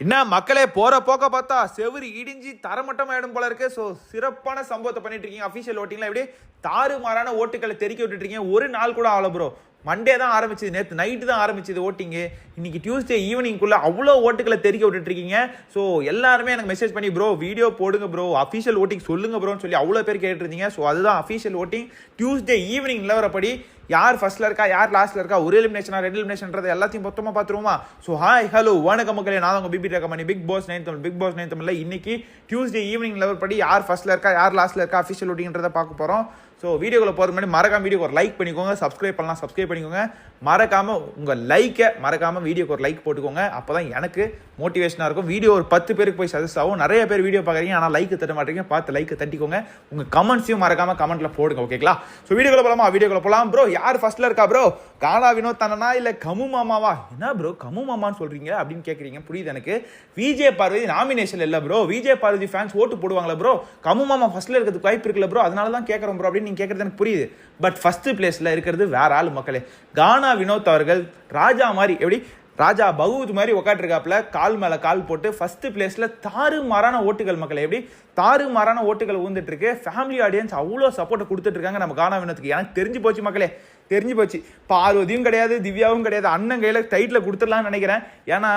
என்ன மக்களே போற போக்க பார்த்தா செவரு இடிஞ்சு தரமட்டம் ஆயிடும் போல இருக்கு. ஸோ சிறப்பான சம்பவத்தை பண்ணிட்டு இருக்கீங்க. அஃபிஷியல் ஓட்டிங்ல எப்படி தாறுமாறான ஓட்டுகளை தெறிக்க விட்டுட்டு இருக்கீங்க. ஒரு நாள் கூட ஆகல ப்ரோ. மண்டே தான் ஆரம்பிச்சது, நேற்று நைட்டு தான் ஆரம்பிச்சது ஓட்டிங்கு. இன்னைக்கு டியூஸ்டே ஈவினிங்குள்ள அவ்வளோ ஓட்டுகளை தெறிக்க விட்டுட்டு இருக்கீங்க. ஸோ எல்லாருமே எனக்கு மெசேஜ் பண்ணி ப்ரோ வீடியோ போடுங்க ப்ரோ, அஃபிஷியல் ஓட்டிங் சொல்லுங்க ப்ரோன்னு சொல்லி அவ்வளோ பேர் கேட்டுருந்தீங்க. ஸோ அதுதான் அஃபிஷியல் ஓட்டிங். டியூஸ்டே ஈவினிங் நிலவரப்படி யார் ஃபர்ஸ்ட்ல இருக்கா யார் லாஸ்ட்ல இருக்கா, ஒரு எலிமினேஷனா ரெண்டு எலிமினேஷன்றது எல்லாத்தையும் மொத்தமாக பார்த்துருவோமா? ஸோ ஹாய் ஹலோ வணக்கம் மக்களே, நான் உங்க பிபி ரகமணி, Bigg Boss 9 Tamil. Bigg Boss 9 தமிழ்ல இன்னைக்கு டியூஸ்டே ஈவினிங் நிலவரப்படி யார் ஃபர்ஸ்ட்ல இருக்கா யார் லாஸ்ட்ல இருக்கா அஃபிஷியல் ஓட்டிங்கிறத பார்க்க போறோம். ஸோ வீடியோக்குள்ள போகிற முன்னாடி மறக்காம வீடியோக்கு ஒரு லைக் பண்ணிக்கோங்க, சப்ஸ்கிரைப் பண்ணலாம் சப்ஸ்கிரைப் பண்ணிக்கோங்க. மறக்காம உங்கள் லைக்கை மறக்காம வீடியோக்கு ஒரு லைக் போட்டுக்கோங்க. அப்போ தான் எனக்கு மோட்டிவேஷனாக இருக்கும். வீடியோ ஒரு 10 பேருக்கு போய் சஜஸ்ட் ஆகும். நிறைய பேர் வீடியோ பார்க்குறீங்க ஆனால் லைக் தட்ட மாட்டேங்க. பார்த்து லைக்கை தட்டிக்கோங்க. உங்கள் கமெண்ட்ஸையும் மறக்காம கமெண்ட்டில் போடுங்க. ஓகேங்களா? ஸோ வீடியோக்குள்ள போகலாமா? வீடியோக்குள்ள போகலாம். ப்ரோ யார் ஃபர்ஸ்ட்ல இருக்கா ப்ரோ? கானா வினோத் தானா இல்லை கமு மாமாவா? என்ன ப்ரோ கமு மாமான்னு சொல்கிறீங்க அப்படின்னு கேட்குறீங்க. புரியுது எனக்கு. விஜய் பார்வதி நாமினேஷன் இல்லை ப்ரோ. விஜய் பார்வதி ஃபேன்ஸ் ஓட்டு போடுவாங்களா ப்ரோ? கமு மாமா ஃபர்ஸ்ட்ல இருக்கிறதுக்கு வாய்ப்பு இருக்குல்ல ப்ரோ, அதனால தான் கேட்குறோம் ப்ரோ அப்படின்னு நீங்கள் கேட்குறது எனக்கு புரியுது. பட் ஃபர்ஸ்ட் பிளேஸில் இருக்கிறது வேற ஆள் மக்களே. கானா வினோத் அவர்கள் ராஜா மாதிரி, எப்படி ராஜா பகவத் மாதிரி உட்காந்துருக்காப்புல, கால் மேல கால் போட்டு ஃபர்ஸ்ட் பிளேஸ்ல தாறுமாறான ஓட்டுகள் மக்களே. எப்படி தாறுமாறான ஓட்டுகள் ஊந்துட்டு இருக்கு. ஃபேமிலி ஆடியன்ஸ் அவ்வளோ சப்போர்ட் கொடுத்துட்டு இருக்காங்க நம்ம கானா வினோத்துக்கு. எனக்கு தெரிஞ்சு போச்சு மக்களே, தெரிஞ்சு போச்சு. பார்வதியும் கிடையாது, திவ்யாவும் கிடையாது, அண்ணன் கையில டைட்டில் கொடுத்துடலாம்னு நினைக்கிறேன். ஏன்னா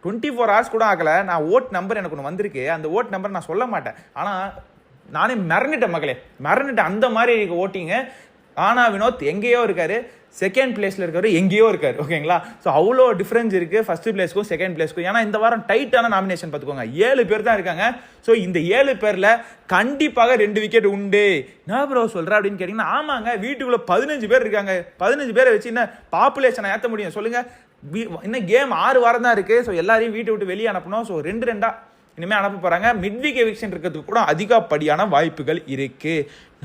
24 hours கூட ஆகல. நான் ஓட் நம்பர் எனக்கு ஒன்று வந்திருக்கு. அந்த ஓட் நம்பர் நான் சொல்ல மாட்டேன், ஆனால் நானே மிரண்டுட்டேன் மக்களே, மிரண்டுட்டேன். அந்த மாதிரி ஓட்டிங்க. கானா வினோத் எங்கேயோ இருக்காரு, செகண்ட் பிளேஸ்ல இருக்காரு எங்கேயோ இருக்காரு. ஓகேங்களா? ஸோ அவ்வளோ டிஃபரன்ஸ் இருக்கு ஃபர்ஸ்ட் பிளேஸ்க்கும் செகண்ட் பிளேஸ்க்கும். ஏன்னா இந்த வாரம் டைட்டான நாமினேஷன் பார்த்துக்கோங்க. 7 பேர் தான் இருக்காங்க. ஸோ இந்த 7 பேர்ல கண்டிப்பாக 2 விக்கெட் உண்டு. நான் ப்ரோ சொல்றேன் அப்படின்னு கேட்டீங்கன்னா, ஆமாங்க, வீட்டுக்குள்ள 15 பேர் இருக்காங்க. 15 பேரை வச்சு என்ன பாப்புலேஷனை ஏற்ற முடியும் சொல்லுங்க? இன்னும் கேம் 6 வாரம் தான் இருக்கு. ஸோ எல்லாரையும் வீட்டை விட்டு வெளியே அனுப்பணும். ஸோ 2-2 இனிமேல் அனுப்ப போறாங்க. மிட்வீக் எவிக்ஷன் இருக்கிறதுக்கு கூட அதிகப்படியான வாய்ப்புகள் இருக்கு.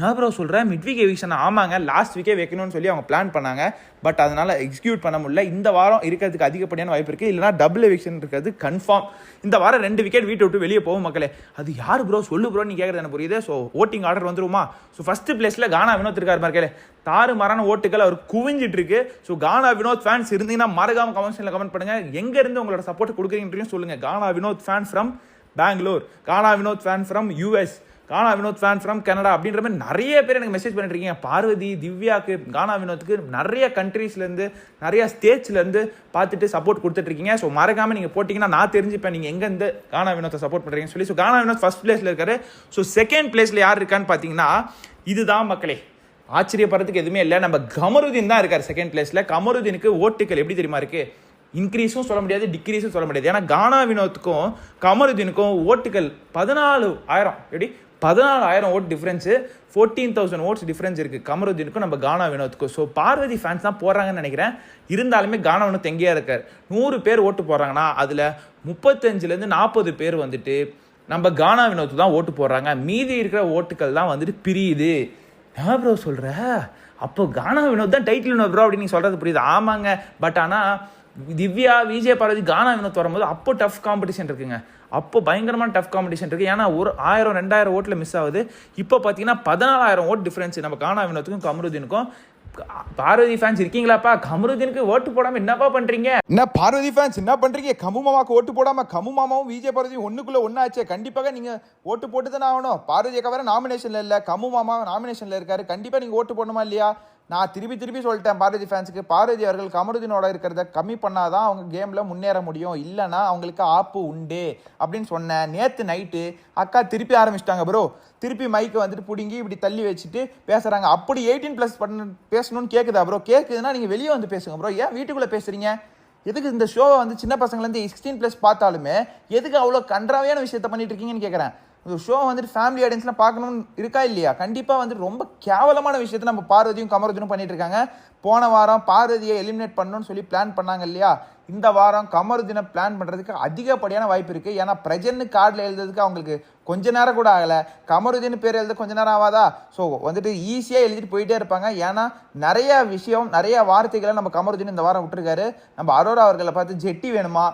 நான் ப்ரோ சொல்கிறேன் மிட்வீக் எவிக்ஷன் ஆமாங்க லாஸ்ட் வீக்கே வைக்கணும்னு சொல்லி அவங்க பிளான் பண்ணாங்க. பட் அதனால் எக்ஸிக்யூட் பண்ண முடியல. இந்த வாரம் இருக்கிறதுக்கு அதிகப்படியான வாய்ப்பு இருக்குது. இல்லைனா டபுள் எவிக்ஷன் இருக்கிறது கன்ஃபார்ம். இந்த வாரம் 2 விக்கெட் வீட்டை விட்டு வெளியே போகும் மக்களே. அது யார் ப்ரோ சொல்லு ப்ரோ நீ கேட்குறது எனக்கு புரியுது. ஸோ ஓட்டிங் ஆர்டர் வந்துருமா? ஸோ ஃபர்ஸ்ட் பிளேஸில் கானா வினோத் இருக்கார் மக்களே. தாறுமாறான ஓட்டுகள் அவர் குவிஞ்சிட்டு இருக்கு. ஸோ கானா வினோத் ஃபேன்ஸ் இருந்தீங்கன்னா மறக்காம கமெண்ட்ஸில் கமெண்ட் பண்ணுங்க. எங்கேருந்து உங்களோட சப்போர்ட் கொடுக்குறீங்கன்னு சொல்லுங்க. Gana Vinoth fan from Bangalore, Gana Vinoth fan from US, Gana Vinoth fan from Canada அப்படின்ற மாதிரி நிறைய பேர் எனக்கு மெசேஜ் பண்ணிட்டு இருக்கீங்க. பார்வதி, திவ்யாக்கு, கானா வினோத்துக்கு நிறைய கண்ட்ரீஸ்லேருந்து நிறைய ஸ்டேட்ஸ்லேருந்து பார்த்துட்டு சப்போர்ட் கொடுத்துட்டு இருக்கீங்க. ஸோ மறக்காம நீங்கள் போட்டிங்கன்னா நான் தெரிஞ்சுப்பேன் நீங்கள் எங்கேருந்து கானா வினோத்தை சப்போர்ட் பண்ணுறீங்கன்னு சொல்லி. ஸோ கானா வினோத் ஃபர்ஸ்ட் பிளேஸில் இருக்காரு. ஸோ செகண்ட் பிளேஸில் யார் இருக்கான்னு பார்த்தீங்கன்னா, இதுதான் மக்களே, ஆச்சரியப்படுறதுக்கு எதுவுமே இல்லை, நம்ம கமருதீன் தான் இருக்கார் செகண்ட் பிளேஸில். கமருதீனுக்கு ஓட்டுகள் எப்படி தெரியுமா இருக்கு? இன்க்ரீஸும் சொல்ல முடியாது, டிக்ரீஸும் சொல்ல முடியாது. ஏன்னா கானா வினோத்துக்கும் கமருதீனுக்கும் ஓட்டுகள் 14,000, எப்படி 14,000 ஓட் டிஃபரன்ஸு, 14,000 ஓட்ஸ் டிஃபரன்ஸ் இருக்குது கமருதீனுக்கும் நம்ம கானா வினோத்துக்கும். ஸோ பார்வதி ஃபேன்ஸ் தான் போடுறாங்கன்னு நினைக்கிறேன். இருந்தாலுமே கானா வினோத் எங்கேயா இருக்கார். 100 பேர் ஓட்டு போடுறாங்கன்னா அதில் 35லேருந்து 40 பேர் வந்துட்டு நம்ம கானா வினோத்து தான் ஓட்டு போடுறாங்க. மீதி இருக்கிற ஓட்டுகள் தான் வந்துட்டு பிரியுது. நான் ப்ரோ சொல்கிற அப்போ கானா வினோத் தான் டைட்டில் வினோத் ப்ரோ அப்படின்னு நீங்கள் சொல்கிறது புரியுது. ஆமாங்க, பட் ஆனால் திவ்யா, விஜய் பார்வதி, கானா வினோத் வரும்போது அப்போ டஃப் காம்படிஷன் இருக்குங்க. அப்போ பயங்கரமான டஃப் காம்படிஷன் இருக்குது. ஏன்னா ஒரு 1000-2000 ஓட்டில் மிஸ் ஆகுது. இப்போ பார்த்தீங்கன்னா 14,000 ஓட் டிஃப்ரென்ஸ் நம்ம கானா வினோத்துக்கும் கமருதீனுக்கும். பார்வதி ஃபேன்ஸ் இருக்கீங்களாப்பா? கமருதீனுக்கு ஓட்டு போடாம என்னப்பா பண்றீங்க? என்ன பார்வதி ஃபேன்ஸ் என்ன பண்றீங்க? கமு மாமாவுக்கு ஓட்டு போடாம? கமு மாமாவும் விஜய் பார்வதியும் ஒண்ணுக்குள்ள ஒன்னாச்சே. கண்டிப்பாக நீங்க ஓட்டு போட்டு தானே ஆகணும். பார்வதியை கவர நாமினேஷன்ல இல்ல, கமு மாமா நாமினேஷன்ல இருக்காரு. கண்டிப்பா நீங்க ஓட்டு போடணுமா இல்லையா? நான் திருப்பி சொல்லிட்டேன் பார்வதி ஃபேன்ஸுக்கு, பார்வதி அவர்கள் கமருதீனோட இருக்கிறத கம்மி பண்ணாதான் அவங்க கேமில் முன்னேற முடியும், இல்லைனா அவங்களுக்கு ஆப்பு உண்டு அப்படின்னு சொன்னேன். நேற்று நைட்டு அக்கா திருப்பி ஆரம்பிச்சிட்டாங்க ப்ரோ. திருப்பி மைக்கை வந்துட்டு பிடுங்கி இப்படி தள்ளி வச்சுட்டு பேசுகிறாங்க. அப்படி 18+ பேசணும்னு கேட்குதா ப்ரோ? கேட்குதுன்னா நீங்கள் வெளியே வந்து பேசுங்க ப்ரோ. ஏன் வீட்டுக்குள்ளே பேசுகிறீங்க? எதுக்கு இந்த ஷோவை வந்து சின்ன பசங்கள்லேருந்து 16+ பார்த்தாலுமே எதுக்கு அவ்வளோ கன்றாவையான விஷயத்த பண்ணிட்டு இருக்கீங்கன்னு கேட்குறேன். இந்த ஷோ வந்துட்டு ஃபேமிலி ஆடியன்ஸ்லாம் பார்க்கணும்னு இருக்கா இல்லையா? கண்டிப்பாக வந்துட்டு ரொம்ப கேவலமான விஷயத்தை நம்ம பார்வதியும் கமருதீனும் பண்ணிட்டு இருக்காங்க. போன வாரம் பார்வதியை எலிமினேட் பண்ணணும்னு சொல்லி பிளான் பண்ணாங்க இல்லையா? இந்த வாரம் கமருதீனை பிளான் பண்ணுறதுக்கு அதிகப்படியான வாய்ப்பு இருக்குது. ஏன்னா பிரஜன்னு கார்டில் எழுதுறதுக்கு அவங்களுக்கு கொஞ்ச நேரம் கூட ஆகலை. கமருதீன் பேர் எழுத கொஞ்ச நேரம் ஆகாதா? ஸோ வந்துட்டு ஈஸியாக எழுதிட்டு போயிட்டே இருப்பாங்க. ஏன்னா நிறைய விஷயம், நிறைய வார்த்தைகளை நம்ம கமருதீன் இந்த வாரம் விட்டுருக்காரு. நம்ம அரோரா அவர்களை பார்த்து ஜெட்டி வேணுமா,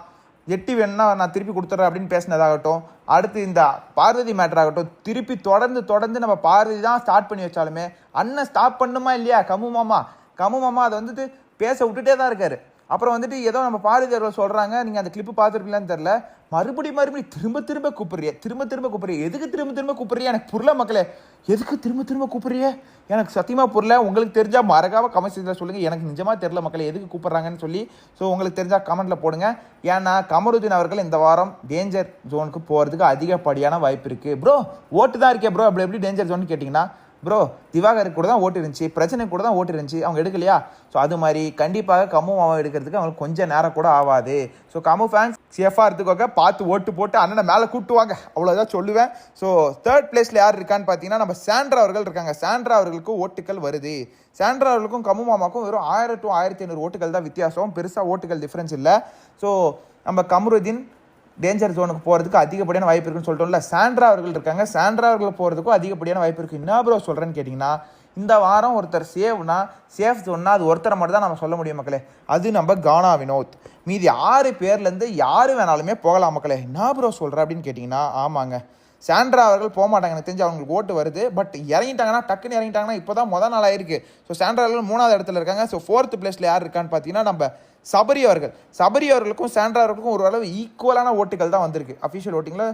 ஜெட்டி வேணும்னா நான் திருப்பி கொடுத்துட்றேன் அப்படின்னு பேசினதாகட்டும், அடுத்து இந்த பார்வதி மேட்டர் ஆகட்டும், திருப்பி தொடர்ந்து நம்ம பார்வதி தான் ஸ்டார்ட் பண்ணி வச்சாலுமே அண்ணன் ஸ்டாப் பண்ணுமா இல்லையா? கமு மாமா அதை வந்துட்டு பேச விட்டுட்டே தான் இருக்காரு. அப்புறம் வந்துட்டு ஏதோ நம்ம பாரதி அவர்கள் சொல்கிறாங்க, நீங்கள் அந்த கிளிப்பு பார்த்துருப்பீங்களான்னு தெரில, மறுபடியும் திரும்ப கூப்பிட்றிய எதுக்கு திரும்ப கூப்பிட்றிய எனக்கு புரியல மக்களே, எதுக்கு திரும்ப கூப்பிட்றிய எனக்கு சத்தியமாக புரியல. உங்களுக்கு தெரிஞ்சால் மறக்காம கமெண்ட் செக்ஷனில் சொல்லுங்கள், எனக்கு நிஜமாக தெரில மக்களே எதுக்கு கூப்பிட்றாங்கன்னு சொல்லி. ஸோ உங்களுக்கு தெரிஞ்சால் கமெண்ட்டில் போடுங்க. ஏன்னா கமருதீன் அவர்கள் இந்த வாரம் டேஞ்சர் ஜோனுக்கு போகிறதுக்கு அதிகப்படியான வாய்ப்பு இருக்குது. ப்ரோ ஓட்டு தான் இருக்கே ப்ரோ, அப்படி எப்படி டேஞ்சர் ஜோன் கேட்டிங்கன்னா, ப்ரோ திவாகருக்கு கூட தான் ஓட்டு இருந்துச்சு, பிரச்சனை கூட தான் ஓட்டு இருந்துச்சு, அவங்க எடுக்கலையா? ஸோ அது மாதிரி கண்டிப்பாக கம்மு மாவை எடுக்கிறதுக்கு அவங்களுக்கு கொஞ்சம் நேரம் கூட ஆகாது. ஸோ கம்மு ஃபேன்ஸ் சேஃபாக இருந்துக்கோங்க, பார்த்து ஓட்டு போட்டு அண்ணனை மேலே கூட்டுவாங்க, அவ்வளோதான் சொல்லுவேன். ஸோ தேர்ட் பிளேஸில் யார் இருக்கான்னு பார்த்தீங்கன்னா நம்ம சாண்ட்ரா அவர்கள் இருக்காங்க. சாண்ட்ரா அவர்களுக்கும் ஓட்டுகள் வருது. சாண்ட்ரா அவர்களுக்கும் கம்மு மாமாக்கும் வெறும் 1000 to 1500 ஓட்டுகள் தான் வித்தியாசம், பெருசாக ஓட்டுகள் டிஃப்ரென்ஸ் இல்லை. ஸோ நம்ம கமருதீன் டேஞ்சர் ஜோனுக்கு போகிறதுக்கு அதிகப்படியான வாய்ப்பு இருக்குன்னு சொல்லிட்டோம்ல. சாண்ட்ரா அவர்கள் இருக்காங்க, சாண்ட்ரா அவர்கள் போகிறதுக்கும் அதிகப்படியான வாய்ப்பு இருக்குது. என்ன ப்ரோ சொல்கிறேன்னு கேட்டிங்கன்னா, இந்த வாரம் ஒருத்தர் சேஃப் ஜோன்னா அது ஒருத்தரை மட்டும் தான் நம்ம சொல்ல முடியும் மக்களே, அது நம்ம கானா வினோத். மீதி 6 பேர்லேருந்து யார் வேணாலுமே போகலாம் மக்களே. என்ன ப்ரோ சொல்கிற அப்படின்னு கேட்டிங்கன்னா, ஆமாங்க சாண்ட்ரா அவர்கள் போக மாட்டாங்க, எனக்கு தெரிஞ்சு அவங்களுக்கு ஓட்டு வருது. பட் இறங்கிட்டாங்கன்னா டக்குன்னு இறங்கிட்டாங்கன்னா இப்போ தான் முதல் நாள் ஆயிருக்கு. ஸோ சாண்ட்ரா அவர்கள் 3வது இடத்துல இருக்காங்க. ஸோ 4th பிளேஸில் யார் இருக்கான்னு பார்த்தீங்கன்னா நம்ம சபரி அவர்களுக்கும் சாண்ட்ரா அவர்களுக்கும் ஒரு அளவு ஈக்குவலான ஓட்டுகள் தான் வந்திருக்கு. அஃபிஷியல் ஓட்டிங்கில்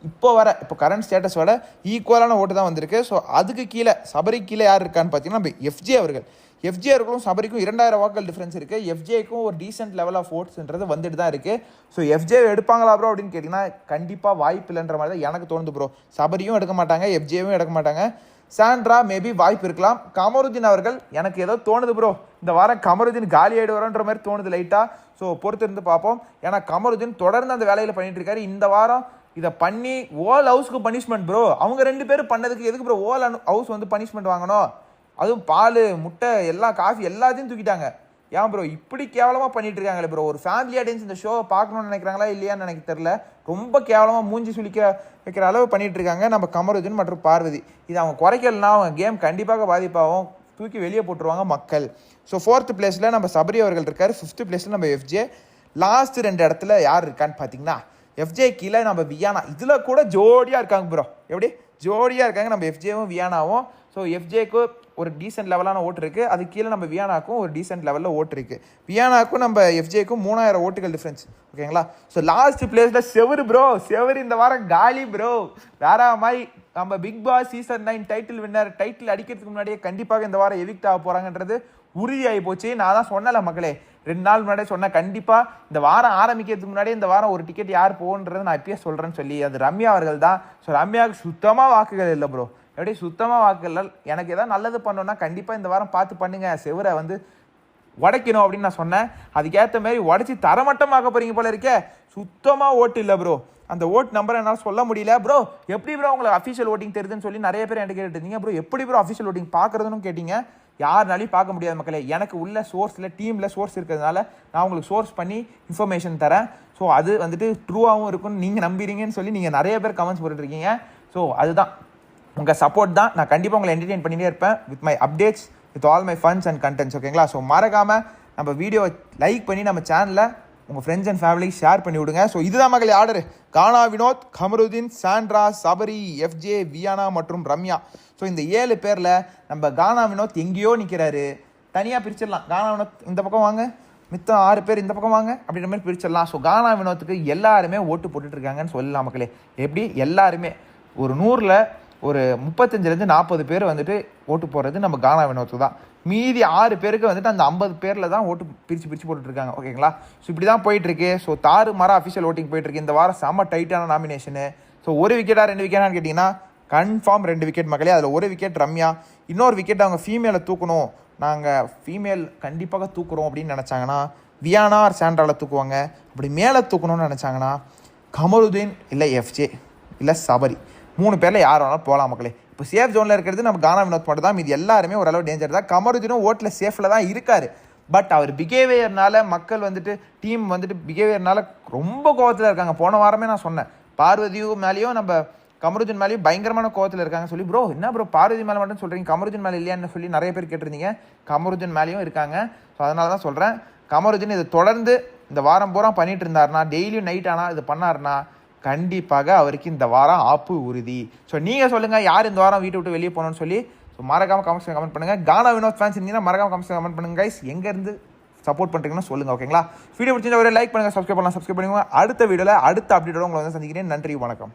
இப்போ கரண்ட் ஸ்டேட்டஸ் விட ஈக்குவலான ஓட்டு தான் வந்திருக்கு. ஸோ அதுக்கு கீழே சபரி கீழே யார் இருக்கான்னு பார்த்தீங்கன்னா நம்ம எஃப்ஜே அவர்களும் சபரிக்கும் 2000 வாக்குகள் டிஃப்ரென்ஸ் இருக்குது. எஃப்ஜேக்கும் ஒரு டீசென்ட் லெவல் ஆஃப் ஓட்ஸ்ன்றது வந்துட்டு தான் இருக்குது. ஸோ எஃப்ஜே எடுப்பாங்களா ப்ரோ அப்படின்னு கேட்டிங்கன்னா கண்டிப்பாக வாய்ப்பு இல்லைன்ற மாதிரி தான் எனக்கு தோணுது ப்ரோ. சபரியும் எடுக்க மாட்டாங்க, எஃப்ஜேவும் எடுக்க மாட்டாங்க. சாண்ட்ரா மேபி வாய்ப்பு இருக்கலாம். கமருதீன் அவர்கள் எனக்கு ஏதோ தோணுது ப்ரோ, இந்த வாரம் கமருதீன் காலி ஆகிடுவாரோன்ற மாதிரி தோணுது லைட்டாக. ஸோ பொறுத்து இருந்து பார்ப்போம். ஏன்னா கமருதீன் தொடர்ந்து அந்த வேலையில் பண்ணிட்டு இருக்காரு. இந்த வாரம் இதை பண்ணி ஓல் ஹவுஸ்க்கு பனிஷ்மெண்ட் ப்ரோ. அவங்க 2 பேரும் பண்ணதுக்கு எதுக்கு ப்ரோ ஓல் ஹவுஸ் வந்து பனிஷ்மெண்ட் வாங்கணும்? அதுவும் பால் முட்டை எல்லாம் காஃபி எல்லாத்தையும் தூக்கிட்டாங்க. ஏன் ப்ரோ இப்படி கேவலமாக பண்ணிட்டு இருக்காங்களே ப்ரோ? ஒரு ஃபேமிலி ஆடியன்ஸ் இந்த ஷோவை பார்க்கணும்னு நினைக்கிறாங்களா இல்லையான்னு எனக்கு தெரில. ரொம்ப கேவலமாக மூஞ்சி சுளிக்க வைக்கிற அளவு பண்ணிட்டு இருக்காங்க நம்ம கமருதீன் மற்றும் பார்வதி. இது அவங்க குறைக்கலனா அவங்க கேம் கண்டிப்பாக பாதிப்பாகும், தூக்கி வெளியே போட்டுருவாங்க மக்கள். ஸோ 4th பிளேஸில் நம்ம சபரி அவர்கள் இருக்கார். 5th பிளேஸில் நம்ம எஃப்ஜே. லாஸ்ட் 2 இடத்துல யார் இருக்கான்னு பார்த்தீங்கன்னா எஃப்ஜே கீழே நம்ம வியானா. இதில் கூட ஜோடியாக இருக்காங்க ப்ரோ, எப்படி ஜோடியாக இருக்காங்க நம்ம எஃப்ஜேவும் வியானாவும். ஸோ எஃப்ஜேக்கு ஒரு டீசென்ட் லெவலான ஓட்டு இருக்குது, அது கீழே நம்ம வியானாக்கும் ஒரு டீசென்ட் லெவலில் ஓட்டு இருக்குது. வியானாக்கும் நம்ம எஃப்ஜேக்கும் 3000 ஓட்டுகள் டிஃப்ரென்ஸ், ஓகேங்களா? ஸோ லாஸ்ட் பிளேஸில் செவரு இந்த வாரம் காலி ப்ரோ. வேற மாதிரி நம்ம பிக் பாஸ் சீசன் 9 டைட்டில் அடிக்கிறதுக்கு முன்னாடியே கண்டிப்பாக இந்த வாரம் எவிக்ட் ஆக போகிறாங்கன்றது உறுதியாகி போச்சு. நான் தான் சொன்னல மக்களே, 2 நாள் முன்னாடியே சொன்னேன் கண்டிப்பாக இந்த வாரம் ஆரம்பிக்கிறதுக்கு முன்னாடியே இந்த வாரம் ஒரு டிக்கெட் யார் போகன்றது நான் இப்பயே சொல்கிறேன்னு சொல்லி. அது ரம்யா அவர்கள் தான். ஸோ ரம்யாவுக்கு சுத்தமாக வாக்குகள் இல்லை ப்ரோ, எப்படி சுத்தமாக வாக்குகள். எனக்கு எதாவது நல்லது பண்ணோன்னா கண்டிப்பாக இந்த வாரம் பார்த்து பண்ணுங்க, செவரை வந்து உடைக்கணும் அப்படின்னு நான் சொன்னேன். அதுக்கேற்ற மாதிரி உடச்சி தரமட்டமாக்க போகிறீங்க போல இருக்கே. சுத்தமாக ஓட்டு இல்லை ப்ரோ, அந்த ஓட் நம்பரை என்னால் சொல்ல முடியல ப்ரோ. எப்படி ப்ரோ உங்களுக்கு அஃபிஷியல் ஓட்டிங் தெரியுதுன்னு சொல்லி நிறைய பேர் என்கிட்ட கேட்டுருந்தீங்க. ப்ரோ எப்படி ப்ரோ அஃபிஷியல் ஓட்டிங் பார்க்குறதுன்னு கேட்டிங்க. யாருனாலையும் பார்க்க முடியாது மக்களே. எனக்கு உள்ள சோர்ஸில் டீமில் சோர்ஸ் இருக்கிறதுனால நான் உங்களுக்கு சோர்ஸ் பண்ணி இன்ஃபர்மேஷன் தரேன். ஸோ அது வந்துட்டு ட்ரூவாகவும் இருக்குன்னு நீங்கள் நம்புறீங்கன்னு சொல்லி நீங்கள் நிறைய பேர் கமெண்ட்ஸ் போட்டுருக்கீங்க. ஸோ அதுதான் உங்கள் சப்போர்ட் தான். நான் கண்டிப்பாக உங்களை என்டர்டெயின் பண்ணிகிட்டே இருப்பேன் with my updates, with all my funs and contents, ஓகேங்களா? ஸோ மறக்காமல் நம்ம வீடியோ லைக் பண்ணி நம்ம சேனலில் உங்கள் ஃப்ரெண்ட்ஸ் அண்ட் ஃபேமிலிக்கு ஷேர் பண்ணி விடுங்க. ஸோ இதுதான் மக்களே ஆர்டர். கானா வினோத், கமருதீன், சாண்ட்ரா, சபரி, எஃப்ஜே, வியானா மற்றும் ரம்யா. ஸோ இந்த 7 பேரில் நம்ம கானா வினோத் எங்கேயோ நிற்கிறாரு, தனியாக பிரிச்சிடலாம். கானா வினோத் இந்த பக்கம் வாங்க, மித்தம் 6 பேர் இந்த பக்கம் வாங்க அப்படின்ற மாதிரி பிரிச்சிடலாம். ஸோ கானா வினோத்துக்கு எல்லாருமே ஓட்டு போட்டுட்ருக்காங்கன்னு சொல்லலாம் மக்களே. எப்படி எல்லாருமே ஒரு 100ல் ஒரு 35லேருந்து 40 பேர் வந்துட்டு ஓட்டு போடுறது நம்ம கானா வினோத்து தான். மீதி 6 பேருக்கு வந்துட்டு அந்த 50 பேரில் தான் ஓட்டு பிரித்து போட்டுட்ருக்காங்க, ஓகேங்களா? ஸோ இப்படி தான் போயிட்டுருக்கு. ஸோ தாறுமாறாக அஃபிஷியல் ஓட்டிங் போயிட்டுருக்கு. இந்த வாரம் செம்ம டைட்டான நாமினேஷனு. ஸோ 1 விக்கெட்டா 2 விக்கெட்டான்னு கேட்டிங்கன்னா கன்ஃபார்ம் 2 விக்கெட் மக்களே. அதில் 1 விக்கெட் ரம்யா, இன்னொரு விக்கெட் அவங்க ஃபீமேலை தூக்கணும், நாங்கள் ஃபீமேல் கண்டிப்பாக தூக்குறோம் அப்படின்னு நினச்சாங்கன்னா வியானா ஆர் சாண்ட்ராவில் தூக்குவாங்க. அப்படி மேலே தூக்கணும்னு நினச்சாங்கன்னா கமருதீன் இல்லை எஃப்ஜே இல்லை சபரி, 3 பேரில் யார் வேணாலும் போகலாம் மக்களே. இப்போ சேஃப் ஜோனில் இருக்கிறது நம்ம கானா வினோத் மட்டும் தான். இது எல்லாருமே ஓரளவு டேஞ்சர் தான். கமருதீனும் ஓட்டில் சேஃபில் தான் இருக்கார். பட் அவர் பிஹேவியர்னால மக்கள் வந்துட்டு டீம் வந்துட்டு பிஹேவியர்னால ரொம்ப கோவத்தில் இருக்காங்க. போன வாரமே நான் சொன்னேன், பார்வதியும் மேலேயும் நம்ம கமருதீன் மேலேயும் பயங்கரமான கோவத்தில் இருக்காங்க சொல்லி. ப்ரோ என்ன ப்ரோ பார்வதி மேலே மட்டும் சொல்கிறீங்க, கமருதீன் மேலே இல்லையான்னு சொல்லி நிறைய பேர் கேட்டிருந்தீங்க. கமருதீன் மேலேயும் இருக்காங்க. ஸோ அதனால தான் சொல்கிறேன், கமருதீன் இது தொடர்ந்து இந்த வாரம் பூரா பண்ணிட்டு இருந்தாருன்னா, டெய்லியும் நைட் ஆனால் இது பண்ணாருன்னா கண்டிப்பாக அவருக்கு இந்த வாரம் ஆப்பு உறுதி. ஸோ நீங்கள் சொல்லுங்கள் யார் இந்த வாரம் வீட்டை விட்டு வெளியே போகணும்னு சொல்லி. ஸோ மறக்காமல் கமெண்ட்ஸ் கமெண்ட் பண்ணுங்கள். கானா வினோத் ஃபேன்ஸ் இருந்தீங்கன்னா மறக்காமல் கமெண்ட்ஸ் கமெண்ட் பண்ணுங்கள் கைஸ். எங்கேருந்து சப்போர்ட் பண்ணுறீங்கன்னு சொல்லுங்கள். ஓகேங்களா? வீடியோ பிடிச்சிருந்தா ஒரு லைக் பண்ணுங்கள், சப்ஸ்கிரைப் பண்ணுங்க. அடுத்த வீடியோவில் அடுத்த அப்டேட்டோட உங்களை வந்து சந்திக்கிறேன். நன்றி, வணக்கம்.